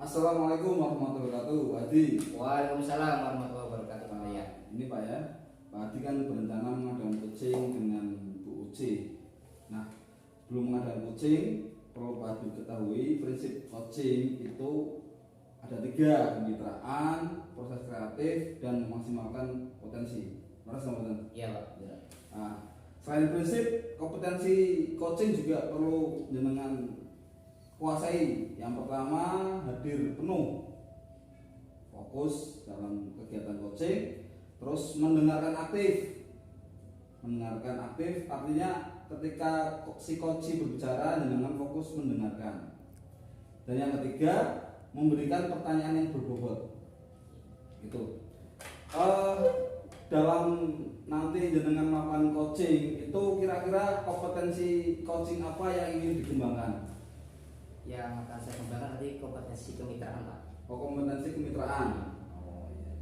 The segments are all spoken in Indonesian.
Assalamualaikum warahmatullahi wabarakatuh, Pak Adi. Waalaikumsalam warahmatullahi wabarakatuh, Pak ya. Ini Pak ya, Pak Adi kan berencana mengadakan coaching dengan Bu Uci. Nah, belum mengadakan coaching, perlu Pak Adi ketahui prinsip coaching itu ada 3: kemitraan, proses kreatif, dan memaksimalkan potensi. Merasa betul? Iya, Pak. Ya. Nah, selain prinsip, kompetensi coaching juga perlu jenengan kuasai. Yang pertama, hadir penuh, fokus dalam kegiatan coaching. Terus mendengarkan aktif. Mendengarkan aktif artinya ketika si coach berbicara, jangan fokus mendengarkan. Dan yang ketiga, memberikan pertanyaan yang berbobot. Itu dalam nanti jenengan melakukan coaching itu kira-kira kompetensi coaching apa yang ingin dikembangkan? Yang akan saya kembangkan nanti kompetensi kemitraan, Pak. Kompetensi kemitraan. Oh iya.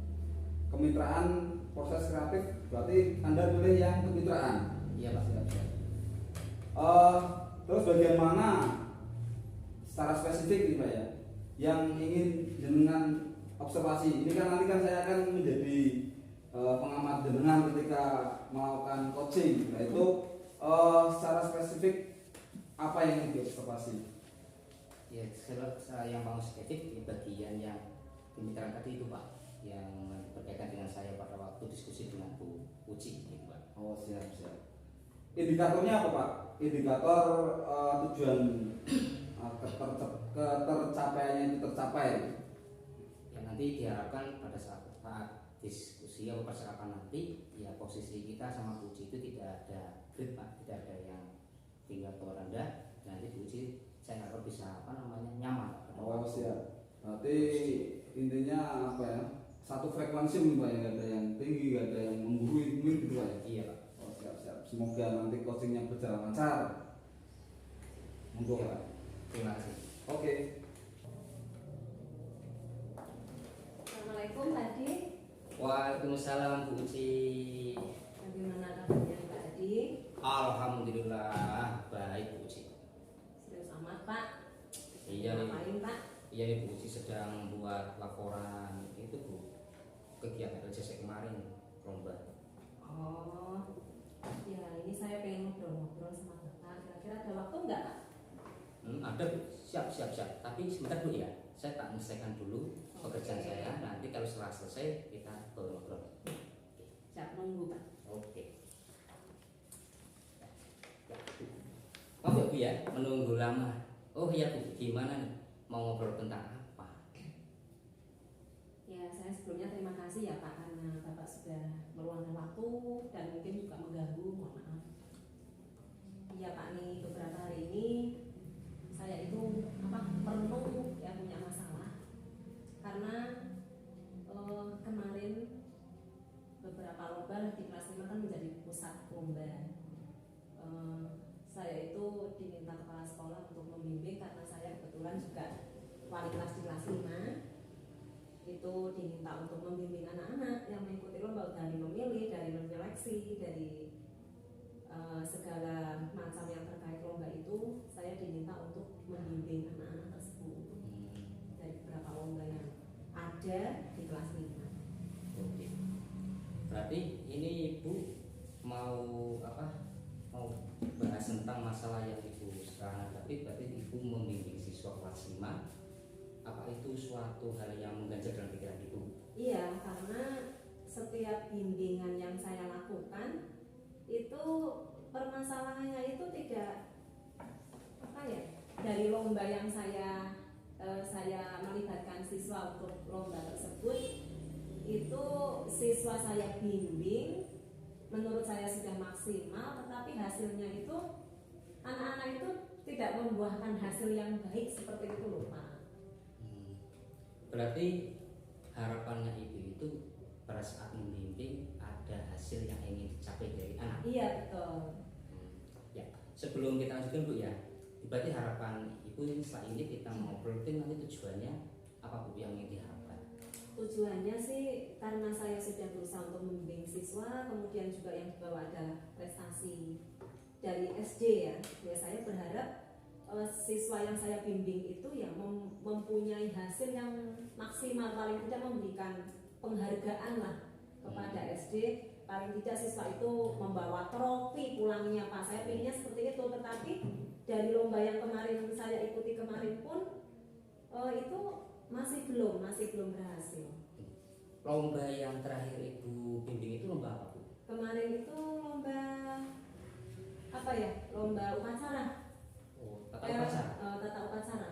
Kemitraan proses kreatif berarti Anda pilih yang kemitraan. Iya, Pak. Siap, siap. Terus bagaimana secara spesifik nih Pak ya, yang ingin jenengan observasi? Ini kan nanti kan saya akan menjadi pengamat jenengan ketika melakukan coaching. Nah itu secara spesifik apa yang ingin diobservasi? Ya, saya yang mau spesifik di bagian yang kemitraan tadi itu, Pak, yang berkaitan dengan saya pada waktu diskusi dengan Bu Uci, gitu, Pak. Oh siap siap. Indikatornya apa Pak? Indikator tujuan ketercapaiannya itu tercapai. Ya nanti diharapkan pada saat diskusi atau percakapan nanti, ya posisi kita sama Bu Uci itu tidak ada grid, Pak, tidak ada yang tinggal atau rendah. Nanti Bu Uci saya harap bisa nyaman. Oh siap. Berarti intinya apa ya? Satu frekuensi Pak ya, nggak ada yang tinggi, nggak ada yang menggurui gitu Pak ya. Iya Pak. Oh siap siap. Semoga nanti coachingnya berjalan lancar. Monggo Iya, Pak. Pak. Terima kasih. Oke. Assalamualaikum Pak Adi. Waalaikumsalam Bu Uci. Bagaimana kabarnya Pak Adi? Alhamdulillah baik Bu Uci. Serius amat Pak. Iya nih. Ngapain Pak? Iya nih Bu Uci sedang buat laporan itu Bu, kegiatan LCC kemarin lomba. Oh, ya ini saya pengen ngobrol-ngobrol sama Bapak. Kira-kira ada waktu enggak Pak? Ada Bu, siap. Tapi sebentar Bu ya, saya tak menyelesaikan dulu pekerjaan Oke. saya. Nanti kalau setelah selesai kita baru ngobrol. Siap nunggu Pak. Oke. Maaf ya Bu ya, menunggu lama. Oh iya Bu, gimana nih? Mau ngobrol tentang apa? Ya saya sebelumnya terima kasih ya Pak karena Bapak sudah meluangkan waktu dan mungkin juga mengganggu. Mohon maaf. Iya Pak, nih beberapa hari ini saya itu merenung ya punya masalah karena kemarin beberapa lomba di kelas 5 kan menjadi pusat lomba. Saya itu diminta kepala sekolah untuk membimbing karena saya kebetulan juga wali kelas di kelas 5. Itu diminta untuk membimbing anak-anak yang mengikuti lomba dari memilih, dari menyeleksi, dari segala macam yang terkait lomba itu saya diminta untuk membimbing anak-anak tersebut dari beberapa lomba yang ada di kelas 5. Oke. Berarti ini Ibu mau apa? Mau bahas tentang masalah yang Ibu sekarang hadapi. Berarti Ibu membimbing siswa kelas 5. Apa itu suatu hal yang mengganjal dalam pikiran Ibu? Iya, karena setiap bimbingan yang saya lakukan itu permasalahannya itu tidak apa ya, dari lomba yang saya melibatkan siswa untuk lomba tersebut itu siswa saya bimbing menurut saya sudah maksimal, tetapi hasilnya itu anak-anak itu tidak membuahkan hasil yang baik seperti itu loh Pak. Berarti harapannya Ibu itu pada saat membimbing ada hasil yang ingin dicapai dari anak. Iya betul. Ya, sebelum kita lanjutkan Bu ya, berarti harapan Ibu ini setelah ini kita ngobrol itu nanti tujuannya apa Bu yang ingin diharapkan? Tujuannya sih karena saya sudah berusaha untuk membimbing siswa, kemudian juga yang dibawa adalah prestasi dari SD ya. Ya saya berharap siswa yang saya bimbing itu ya mempunyai hasil yang maksimal, paling tidak memberikan penghargaan lah kepada SD. Paling tidak siswa itu membawa trofi pulangnya, Pak, saya pinginnya seperti itu. Tetapi dari lomba yang kemarin saya ikuti kemarin pun itu masih belum berhasil. Lomba yang terakhir Ibu bimbing itu lomba apa, Bu? Kemarin itu lomba apa ya? Lomba upacara. Oh, tata upacara. Tata upacara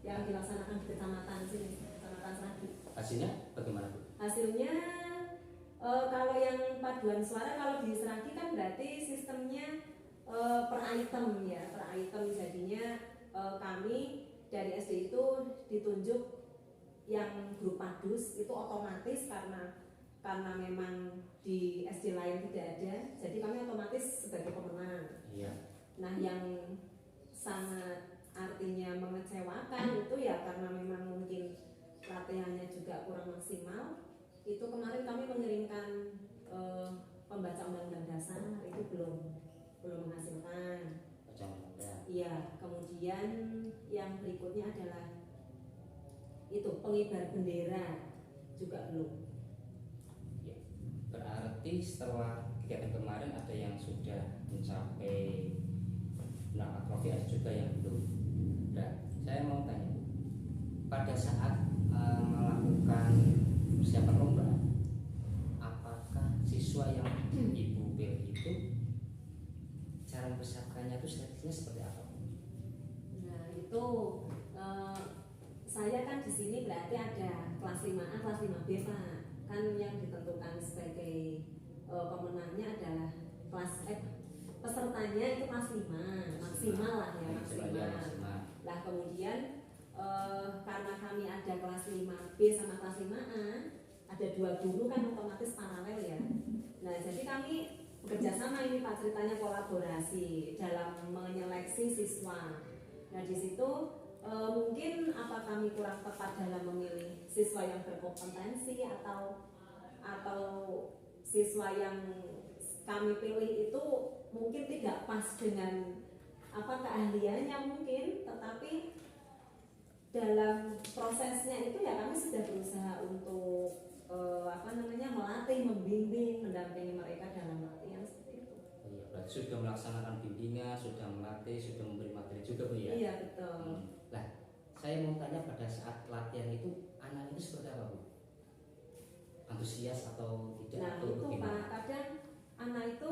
yang dilaksanakan di kecamatan sini, Kecamatan Seragi. Hasilnya bagaimana, Bu? Hasilnya kalau yang paduan suara, kalau di Seragi kan berarti sistemnya per item ya, per item. Jadinya kami dari SD itu ditunjuk yang grup padus itu otomatis karena memang di SD lain tidak ada, jadi kami otomatis sebagai pemenang. Iya. Nah, yang sangat artinya mengecewakan itu ya karena memang mungkin latihannya juga kurang maksimal. Itu kemarin kami mengirimkan pembaca undang-undang dasar, itu belum menghasilkan. Baca undang-undang. Iya, kemudian yang berikutnya adalah itu pengibar bendera juga belum. Ya. Berarti setelah kegiatan kemarin ada yang sudah mencapai trofi, ada juga yang belum. Nah, saya mau tanya, pada saat melakukan persiapan lomba, apakah siswa yang Ibu pilih itu cara mempersiapkannya itu strateginya seperti apa? Nah, itu saya kan di sini berarti ada kelas 5A, kelas 5B, Pak. Kan yang ditentukan sebagai pemenangnya adalah pesertanya itu kelas 5, maksimal lah ya, maksimal. Lah kemudian karena kami ada kelas 5B sama kelas 5A, ada 2 guru kan otomatis paralel ya. Nah, jadi kami bekerja sama ini, Pak, ceritanya kolaborasi dalam menyeleksi siswa. Nah, di situ mungkin apa kami kurang tepat dalam memilih siswa yang berkompetensi atau siswa yang kami pilih itu mungkin tidak pas dengan keahliannya mungkin, tetapi dalam prosesnya itu ya kami sudah berusaha untuk melatih, membimbing, mendampingi mereka dalam latihan seperti itu. Iya, berarti sudah melaksanakan bimbingan, sudah melatih, sudah memberi materi juga, Bu ya? Iya, betul. Lah, saya mau tanya, pada saat latihan itu anak itu seperti apa, Bu? Antusias atau tidak? Nah, atau itu bagaimana? Pak, kadang anak itu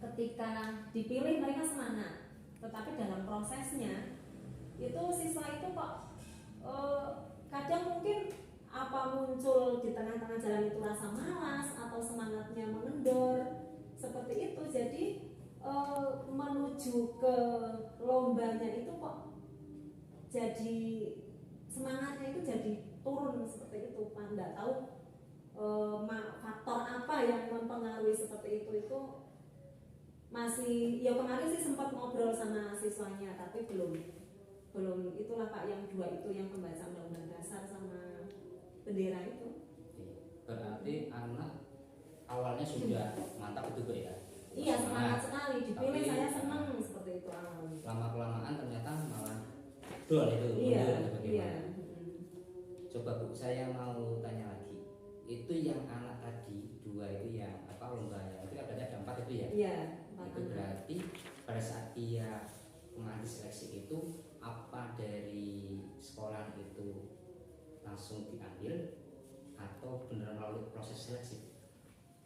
ketika dipilih mereka semangat, tetapi dalam prosesnya itu siswa itu kok kadang mungkin muncul di tengah-tengah jalan itu rasa malas atau semangatnya mengendor seperti itu. Jadi menuju ke lombanya itu kok jadi semangatnya itu jadi turun seperti itu, Pak. Nggak tahu faktor apa yang mempengaruhi seperti itu masih ya. Kemarin sih sempat ngobrol sama siswanya, tapi belum itulah, Pak, yang 2 itu yang pembaca undang-undang dasar sama bendera itu. Berarti anak awalnya sudah mantap itu, Bu ya? Iya, semangat sekali dipilih, tapi saya senang seperti itu awalnya. Lama-kelamaan ternyata malah dol itu. Iya, bagaimana? iya. Coba, Bu, saya mau tanya lagi. Itu yang anak tadi 2 itu yang lomba yang itu berarti ada 4 itu ya? Iya, 4 itu anak. berarti pada saat dia mengambil seleksi itu, apa dari sekolah itu langsung diambil atau benar melalui proses seleksi?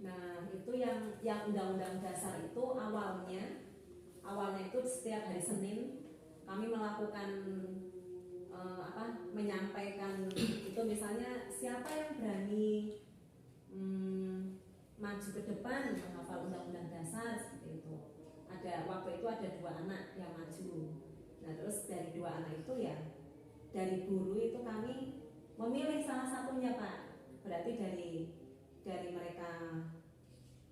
Nah, itu yang undang-undang dasar itu awalnya itu setiap hari Senin kami melakukan menyampaikan itu, misalnya siapa yang berani maju ke depan menghafal undang-undang dasar seperti itu. Waktu itu ada 2 anak yang maju. Nah, terus dari 2 anak itu ya dari guru itu kami memilih salah satunya, Pak. Berarti dari mereka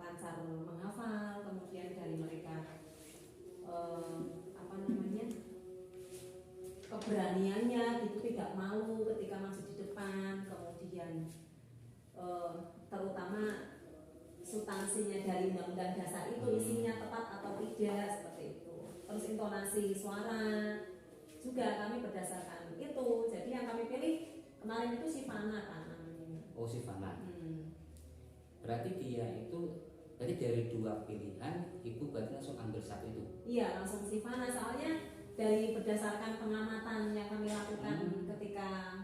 lancar menghafal, kemudian dari mereka keberaniannya itu, tidak malu ketika maju di depan, kemudian terutama substansinya dari undang-undang dasar itu isinya tepat atau tidak seperti itu. terus intonasi suara juga kami berdasarkan itu. Jadi yang kami pilih kemarin itu Sivana kan namanya. Oh, Sivana. Berarti berarti dari 2 pilihan ibu berarti langsung ambil satu itu. Iya, langsung Sivana, soalnya dari berdasarkan pengamatan yang kami lakukan ketika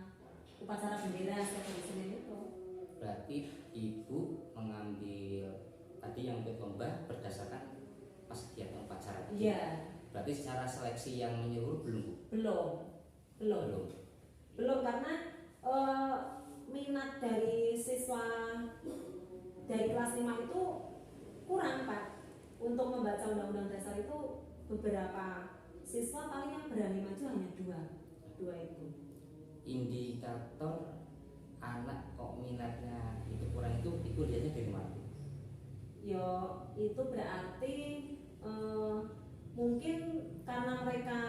upacara bendera setiap hari Senin itu. Berarti ibu mengambil tadi yang ikut lomba berdasarkan pas kegiatan upacara tadi. Iya. Berarti secara seleksi yang menyeluruh belum, Bu? Belum karena minat dari siswa dari kelas 5 itu kurang, Pak. Untuk membaca Undang-Undang Dasar itu beberapa siswa paling yang berani maju hanya dua itu. Indikator anak kok minatnya itu kurang itu ibu lihatnya dari mana? Yo, itu berarti mungkin karena mereka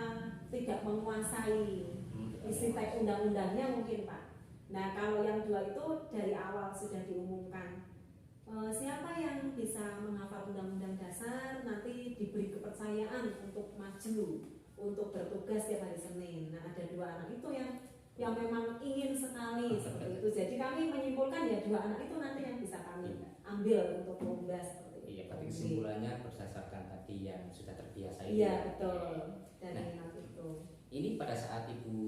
tidak menguasai isi teks undang-undangnya mungkin, Pak. Nah, kalau yang 2 itu dari awal sudah diumumkan siapa yang bisa menghafal Undang-Undang Dasar nanti diberi kepercayaan untuk maju untuk bertugas setiap hari Senin. Nah, ada 2 anak itu yang memang ingin sekali seperti itu. Jadi kami menyimpulkan ya 2 anak itu nanti yang bisa kami ambil untuk lomba seperti itu. Iya, berarti kesimpulannya berdasarkan tadi yang sudah terbiasa itu. Iya, betul. Dari minat itu. Ini pada saat ibu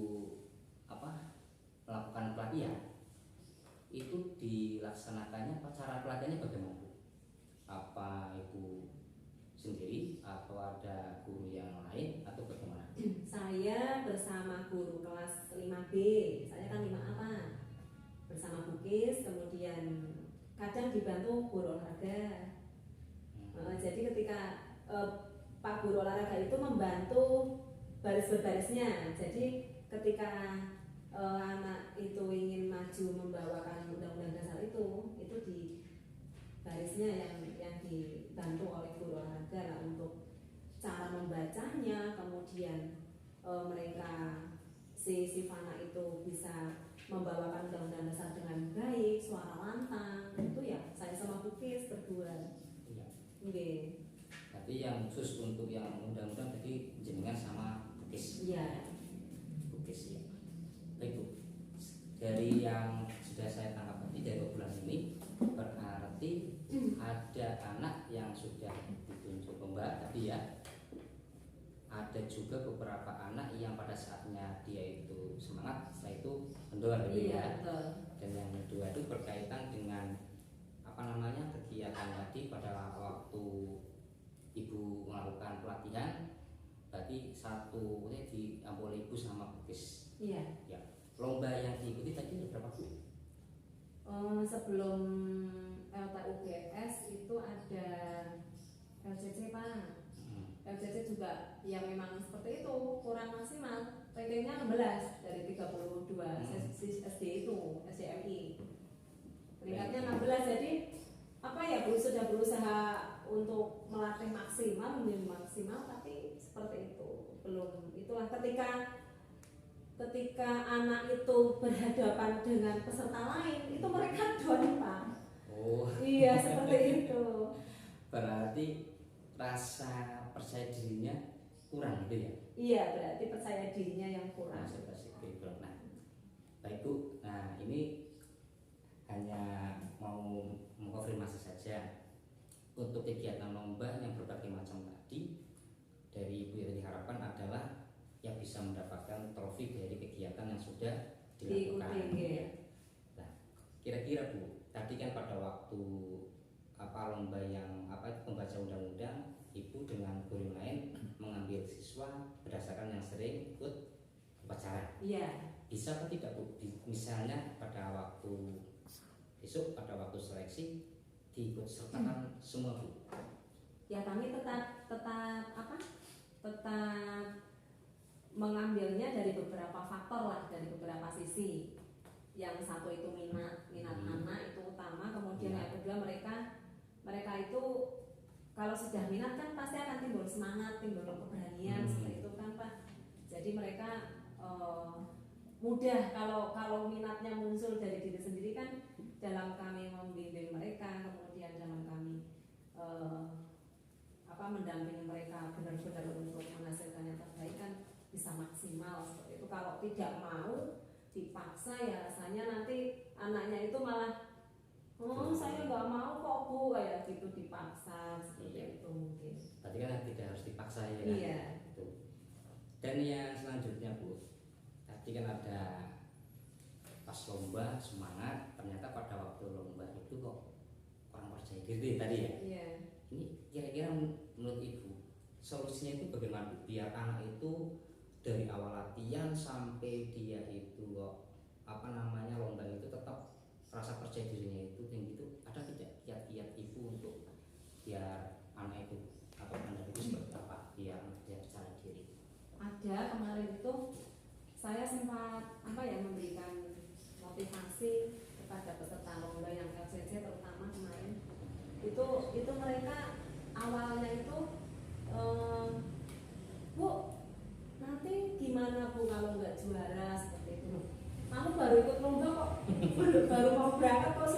melakukan pelatihan itu dilaksanakannya cara pelatihannya bagaimana, Bu? Apa ibu sendiri atau ada guru yang lain atau bagaimana? Saya bersama guru kelas 5B, saya kan 5A Pak. Bersama Bukis, kemudian kadang dibantu guru olahraga. Jadi ketika Pak guru olahraga itu membantu baris berbarisnya. Jadi ketika anak itu ingin maju membawakan Undang-Undang Dasar itu di barisnya yang dibantu oleh guru olahraga lah untuk cara membacanya, kemudian mereka si Sivana itu bisa membawakan Undang-Undang Dasar dengan baik, suara lantang, itu ya saya sama Bukis berdua. Iya. Okay. Tapi yang khusus untuk yang undang-undang tadi jenengan sama Bukis. Iya. Bukis ya. Baik, Bu. Dari yang sudah saya tangkap tadi dari bulan ini berarti ada anak yang sudah ditunjuk lomba tadi ya. Ada juga beberapa anak yang pada saatnya dia itu semangat, setelah itu kendor gitu ya. Betul. Dan yang kedua itu berkaitan dengan kegiatan tadi pada waktu ibu melakukan pelatihan, berarti satu ini diambil ibu sama Bukis. Iya. Ya. Lomba yang diikuti tadi berapa, Bu? Sebelum LTUGS itu ada LCC Pak. LCC juga yang memang seperti itu, kurang maksimal, rankingnya 16 dari 32 SD itu, SDMI peringkatnya 16. Jadi Bu sudah berusaha untuk melatih maksimal, tapi seperti itu belum. Itulah ketika anak itu berhadapan dengan peserta lain, itu mereka down, Pak. Oh iya, seperti itu. Berarti rasa percaya dirinya kurang gitu ya? Iya, berarti percaya dirinya yang kurang. Nah, baik Bu. Nah, ini hanya mau mengkonfirmasi saja untuk kegiatan lomba yang berbagai macam tadi dari Ibu yang diharapkan adalah yang bisa mendapatkan trofi dari kegiatan yang sudah dilakukan. Nah, kira-kira Bu, tadi kan pada waktu lomba yang membaca undang-undang, Ibu dengan guru lain mengambil siswa berdasarkan yang sering ikut upacara. Iya. Bisa atau tidak Bu? Misalnya pada waktu besok pada waktu seleksi diikut sertakan semua Bu? Ya kami tetap mengambilnya dari beberapa faktor lah, dari beberapa sisi. Yang satu itu minat anak itu utama, kemudian yang kedua mereka itu kalau sudah minat kan pasti akan timbul semangat, timbul keberanian seperti itu kan Pak. Jadi mereka mudah kalau minatnya muncul dari diri sendiri kan, dalam kami membimbing mereka, kemudian dalam kami mendampingi mereka benar-benar untuk menghasilkan yang terbaik kan bisa maksimal seperti itu. Kalau tidak mau dipaksa ya rasanya nanti anaknya itu malah saya nggak mau kok Bu, kayak gitu dipaksa seperti itu mungkin. Berarti kan tidak harus dipaksa ya kan? Iya. Itu. Dan yang selanjutnya Bu, tadi kan ada pas lomba semangat, ternyata pada waktu lomba itu kok kurang percaya diri tadi ya. Iya. Ini kira-kira menurut Ibu solusinya itu bagaimana Bu? Biar anak itu dari awal latihan sampai dia itu kok lomba itu tetap rasa percaya dirinya itu tinggi, itu ada tidak kiat-kiat Ibu untuk biar anak itu atau anak itu seperti apa biar dia percaya diri? Ada, kemarin itu saya sempat memberikan motivasi kepada peserta lomba yang LCC terutama kemarin. Itu mereka awalnya itu Bu, nanti gimana Bu kalau nggak juara seperti itu? Kamu baru ikut lomba kok, baru mau berangkat kok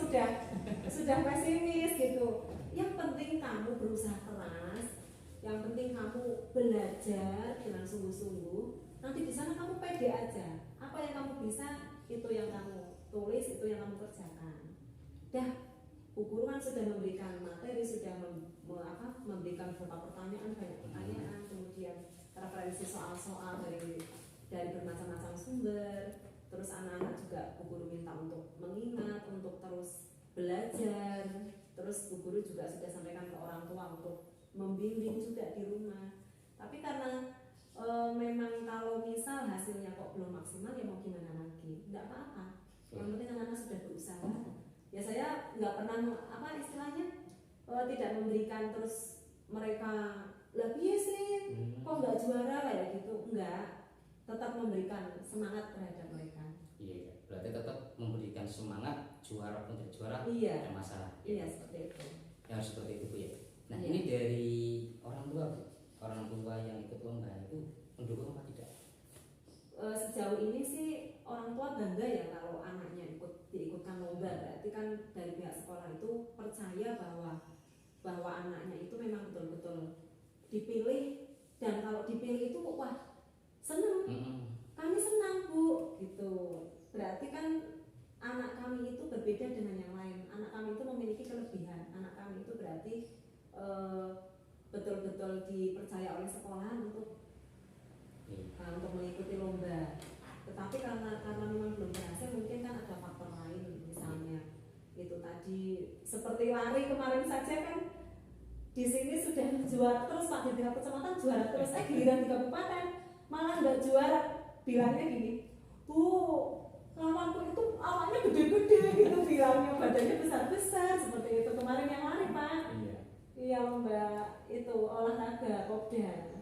sudah pesimis gitu. Yang penting kamu berusaha keras, yang penting kamu belajar dengan sungguh-sungguh. Nanti di sana kamu pede aja. Apa yang kamu bisa itu yang kamu tulis, itu yang kamu kerjakan. Dah, Bu Guru kan sudah memberikan materi, sudah memberikan beberapa pertanyaan, banyak pertanyaan, kemudian referensi soal-soal dari bermacam-macam sumber. Terus anak-anak juga Bu Guru minta untuk mengingat, untuk terus belajar. Terus Bu Guru juga sudah sampaikan ke orang tua untuk membimbing juga di rumah. Tapi karena memang kalau misal hasilnya kok belum maksimal ya mau gimana lagi, nggak apa-apa. Yang penting anak-anak sudah berusaha. Ya saya nggak pernah tidak memberikan terus mereka lebih sih kok nggak juara kayak gitu, enggak, tetap memberikan semangat terhadap mereka. Iya, berarti tetap memberikan semangat juara pun tidak juara Iya. tidak masalah. Iya seperti itu. Ya harus seperti itu Bu ya. Nah Iya. ini dari orang tua Bu, orang tua yang ikut lomba itu mendukung apa tidak? Sejauh ini sih orang tua bangga ya kalau anaknya diikutkan lomba, berarti kan dari pihak sekolah itu percaya bahwa anaknya itu memang betul-betul dipilih, dan kalau dipilih itu wah senang, kami senang Bu gitu. Berarti kan anak kami itu berbeda dengan yang lain, anak kami itu memiliki kelebihan, anak kami itu berarti betul-betul dipercaya oleh sekolah untuk mengikuti lomba. Tetapi karena memang belum berhasil, mungkin kan ada faktor lain, misalnya itu tadi seperti lari kemarin saja kan di sini sudah juara terus Pak, di tingkat kecamatan juara terus, giliran di kabupaten malah nggak juara. Bilangnya gini, Bu, lawanku itu awalnya gede-gede gitu, bilangnya badannya besar-besar seperti itu. Kemarin yang lari Pak, iya lomba itu olahraga Kopda.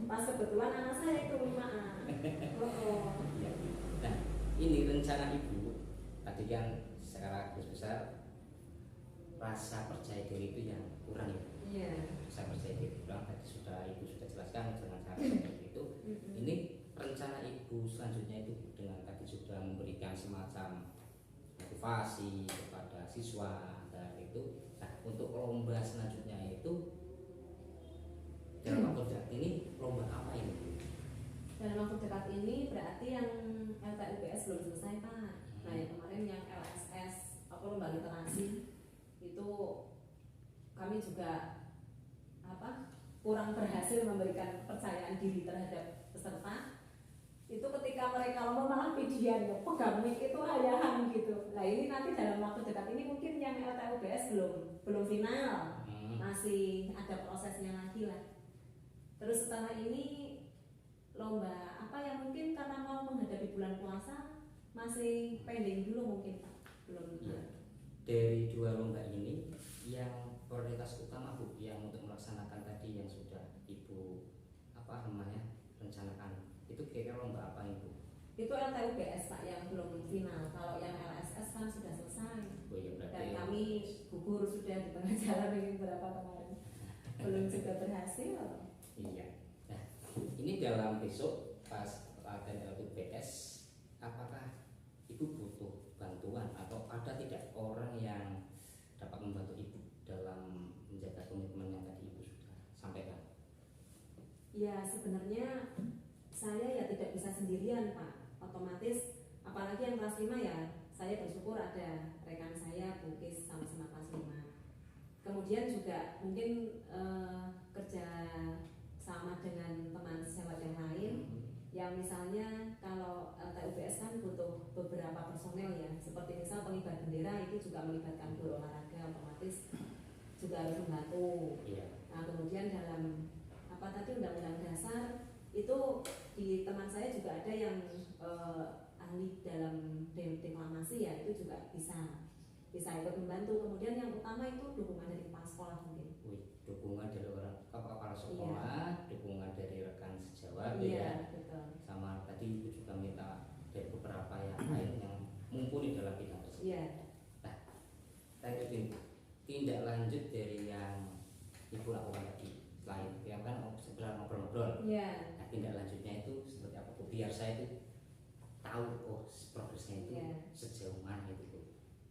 Pas kebetulan anak saya itu 5A. Nah ini rencana Ibu tadi kan secara besar rasa percaya diri itu yang kurang ya. Iya. Rasa percaya diri kurang tadi Ibu sudah jelaskan dengan cara seperti itu. Ini rencana Ibu selanjutnya itu dengan tadi sudah memberikan semacam motivasi kepada siswa dan itu. Nah untuk lomba selanjutnya itu dalam waktu dekat ini lomba apa ini? Dalam waktu dekat ini berarti yang LTUPS belum selesai Pak. Nah yang kemarin yang LSS lomba literasi itu kami juga kurang berhasil memberikan kepercayaan diri terhadap peserta. Itu ketika mereka lomba malah videoan ya, pegang mic itu hayahan gitu. Nah ini nanti dalam waktu dekat ini mungkin yang LTUPS belum final, masih ada prosesnya lagi lah. Terus setelah ini lomba apa yang mungkin karena mau menghadapi bulan puasa masih pending dulu mungkin Pak, belum. Ya. Dari dua lomba ini yang prioritas utama Bu yang untuk melaksanakan tadi yang sudah Ibu rencanakan itu kira-kira lomba apa Ibu? Itu LTUPS Pak yang belum final. Kalau yang LSS kan sudah selesai. Oh iya, berarti dan kami gugur sudah di tengah jalan ini berapa kemarin belum juga berhasil. Iya. Nah, ini dalam besok pas latihan LTUPS, apakah Ibu butuh bantuan atau ada tidak orang yang dapat membantu Ibu dalam menjaga komitmen yang tadi Ibu sudah Ya sebenarnya saya ya tidak bisa sendirian Pak, otomatis apalagi yang kelas 5 ya saya bersyukur ada rekan saya Bukis sama-sama kelas 5. Kemudian juga mungkin kerja sama dengan teman sejawat yang lain yang misalnya kalau TUBS kan butuh beberapa personel ya, seperti misal pengibar bendera itu juga melibatkan guru olahraga, otomatis juga harus membantu. Nah kemudian dalam apa tadi undang-undang dasar itu di teman saya juga ada yang ahli dalam deklamasi ya, itu juga bisa ikut membantu. Kemudian yang utama itu dukungan dari kepala sekolah mungkin. Dukungan dari orang kepala sekolah, dukungan dari rekan sejawat ya. Betul. Sama tadi Ibu juga minta dari beberapa yang lain yang mumpuni dalam bidang tersebut. Nah, tadi tindak lanjut dari yang Ibu lakukan tadi, selain yang kan sekedar ngobrol-ngobrol. Nah, tindak lanjutnya itu seperti apa Bu? Biar saya itu tahu progresnya itu sejauh mana itu Bu.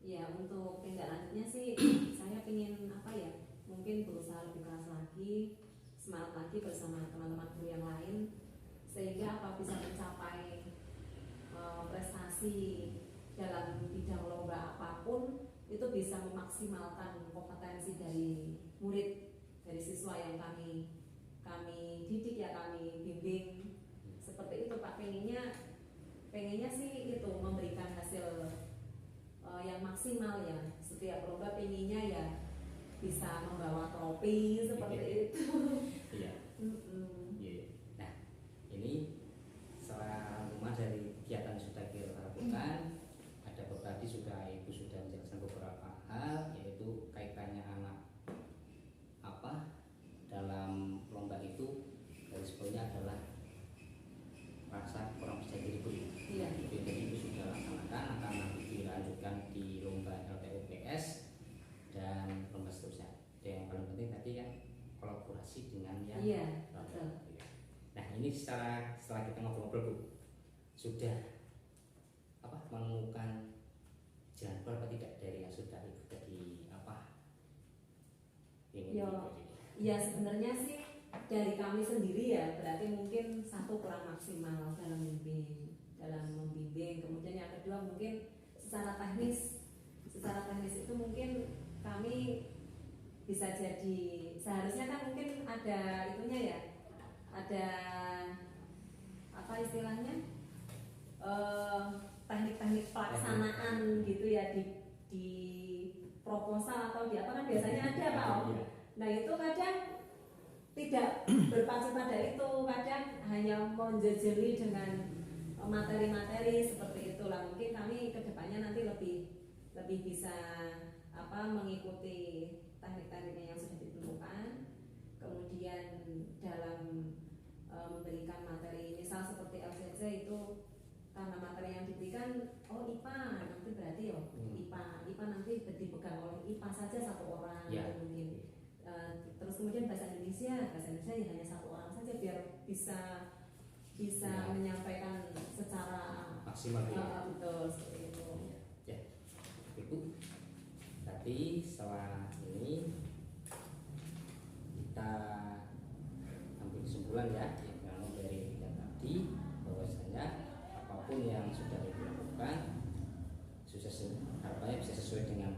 Ya untuk tindak lanjutnya sih saya ingin apa ya, mungkin berusaha lebih keras lagi, semangat lagi bersama teman-teman guru yang lain, sehingga apa bisa mencapai prestasi dalam bidang lomba apapun itu bisa memaksimalkan kompetensi dari murid, dari siswa yang kami didik ya, kami bimbing seperti itu Pak. Pengennya sih itu memberikan hasil yang maksimal ya, setiap lomba pengennya ya bisa membawa trofi seperti itu. Iya. Nah ini setelah rangkuman dari kegiatan yang sudah kita lakukan, ada beberapa sudah Ibu sudah menjelaskan beberapa hal, yaitu kaitannya anak apa dalam lomba itu dari sebelumnya adalah rasa kurang percaya diri Bu. Jadi Ibu sudah laksanakan, akan nanti dilanjutkan di lomba LTUPS dan lomba seterusnya. Dan yang paling penting tadi kan kolaborasi dengan yang betul. Nah ini setelah kita ngobrol-ngobrol Bu, sudah menemukan jalan keluar apa tidak dari yang sudah Ibu tadi Ya sebenarnya sih dari kami sendiri ya, berarti mungkin satu kurang maksimal dalam membimbing. Kemudian yang kedua mungkin secara teknis itu mungkin kami bisa jadi, seharusnya kan mungkin ada itunya ya, ada apa istilahnya teknik-teknik pelaksanaan gitu ya di proposal atau di apa kan biasanya ada Pak. Nah itu kadang tidak berpacu pada itu, kadang hanya menjejeli dengan materi-materi seperti itulah. Mungkin kami kedepannya nanti lebih bisa mengikuti teknik-tekniknya yang sudah ditemukan. Kemudian dalam memberikan materi misal seperti LCC itu, karena materi yang diberikan IPA nanti berarti IPA nanti dipegang oleh IPA saja satu orang mungkin. Terus kemudian bahasa Indonesia ya hanya satu orang saja biar bisa menyampaikan secara maksimal. Betul seperti itu. Ya, Ibu. Tadi setelah ini kita ambil kesimpulan ya, yang dari yang tadi bahwasanya apapun yang sudah dilakukan harapannya bisa sesuai dengan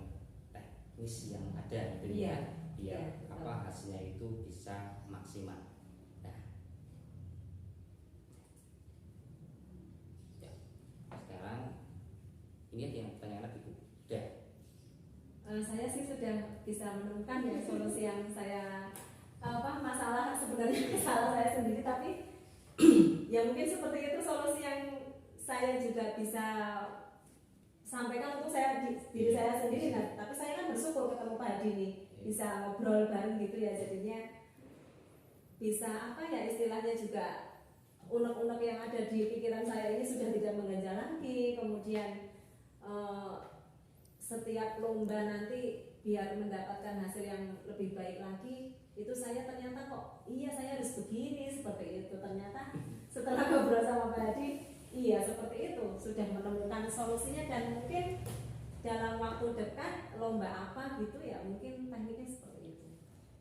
teknis yang ada gitu ya. Biar hasilnya itu bisa maksimal. Nah, ya, sekarang ini ada yang pertanyaan lagi Bu. Sudah. Saya sih sudah bisa menemukan ya solusi yang saya masalah sebenarnya masalah saya sendiri, tapi ya mungkin seperti itu solusi yang saya juga bisa sampaikan untuk diri saya sendiri. Nah, tapi saya kan bersyukur ketemu Pak Hadi nih, bisa ngobrol bareng gitu ya, jadinya bisa istilahnya juga unek-unek yang ada di pikiran saya ini sudah tidak mengganjal lagi. Kemudian setiap lomba nanti biar mendapatkan hasil yang lebih baik lagi, itu saya ternyata saya harus begini seperti itu. Ternyata setelah ngobrol sama Pak Hadi, seperti itu, sudah menemukan solusinya. Dan mungkin dalam waktu dekat lomba apa gitu ya, mungkin tekniknya seperti itu.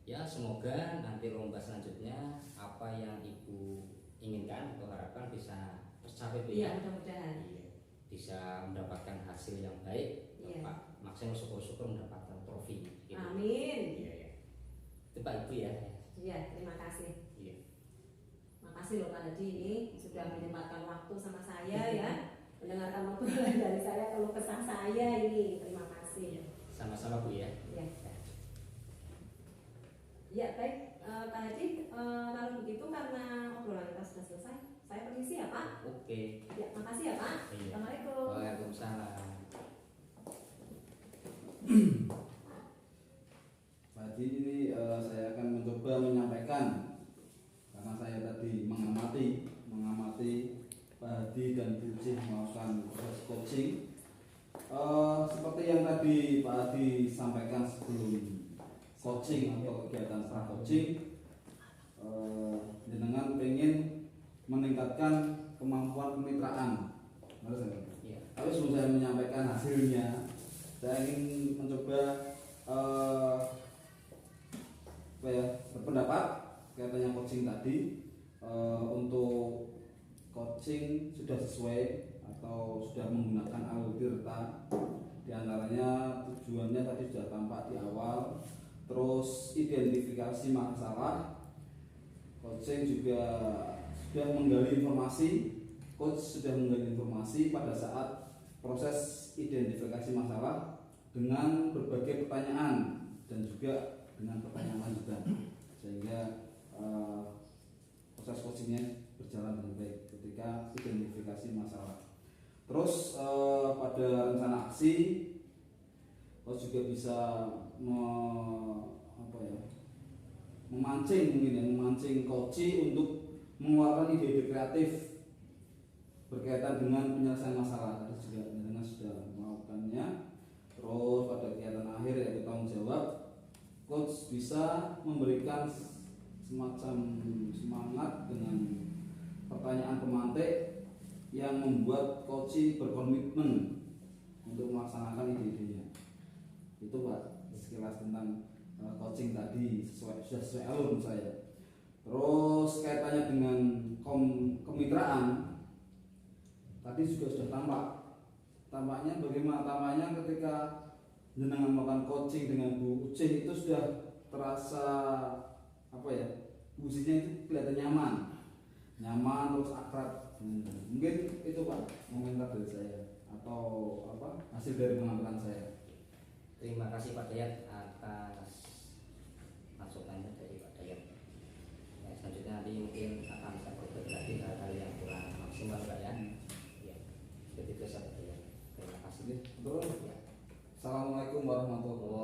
Ya semoga nanti lomba selanjutnya apa yang ibu inginkan atau harapkan bisa tercapai Bu Iya, ya. mudah-mudahan. Iya, bisa mendapatkan hasil yang baik. Iya. Pak maksimal syukur-syukur mendapatkan trofi gitu. Amin. Iya ya. Itu Pak Ibu ya. Iya, terima kasih. Iya. Makasih loh Pak Hadi ini sudah menyempatkan waktu sama saya ya, mendengarkan obrolan dari saya, keluh kesah saya ini. Terima kasih. Sama-sama Bu ya. Ya. Ya baik, Pak Hadi, kalau begitu karena obrolan kita sudah selesai, saya permisi ya Pak. Oke. Ya, makasih ya Pak. Iya. Assalamualaikum. Waalaikumsalam. Jadi ini saya akan mencoba menyampaikan karena saya tadi mengamati Pak Hadi dan Bu Uci melakukan proses coaching. Seperti yang tadi Pak Hadi sampaikan sebelum coaching atau kegiatan setelah coaching, jenengan pengen meningkatkan kemampuan kemitraan. Iya. Tapi sebelum saya menyampaikan hasilnya, saya ingin mencoba berpendapat katanya coaching tadi, untuk coaching sudah sesuai atau sudah menggunakan alur tirta. Di antaranya tujuannya tadi sudah tampak di awal. Terus identifikasi masalah, coaching juga sudah menggali informasi. Coach sudah menggali informasi pada saat proses identifikasi masalah dengan berbagai pertanyaan dan juga dengan pertanyaan lanjutan, sehingga proses coachingnya berjalan dengan baik ketika identifikasi masalah. Terus pada rencana aksi, coach juga bisa memancing coach untuk mengeluarkan ide-ide kreatif berkaitan dengan penyelesaian masalah. Tadi juga dengan sudah melakukannya. Terus pada kegiatan akhir yaitu tanggung jawab, coach bisa memberikan semacam semangat dengan pertanyaan pemantik yang membuat coach berkomitmen untuk melaksanakan ide-idenya. Itu Pak sekilas tentang coaching tadi, sudah sesuai alur menurut saya. Terus kaitannya dengan kemitraan tadi juga sudah tampaknya bagaimana tampaknya ketika jenengan melakukan coaching dengan Bu Uci itu sudah terasa fungsinya itu kelihatan nyaman terus akrab. Mungkin itu Pak komentar dari saya atau hasil dari pengamatan saya. Terima kasih Pak Dayat atas masukannya dari Pak Dayat. Ya, selanjutnya nanti mungkin akan saya perbaiki lagi hal-hal yang kurang maksimal Pak ya. Ya, seperti itu Pak Dayat. Terima kasih. Betul. Ya. Assalamualaikum warahmatullahi wabarakatuh.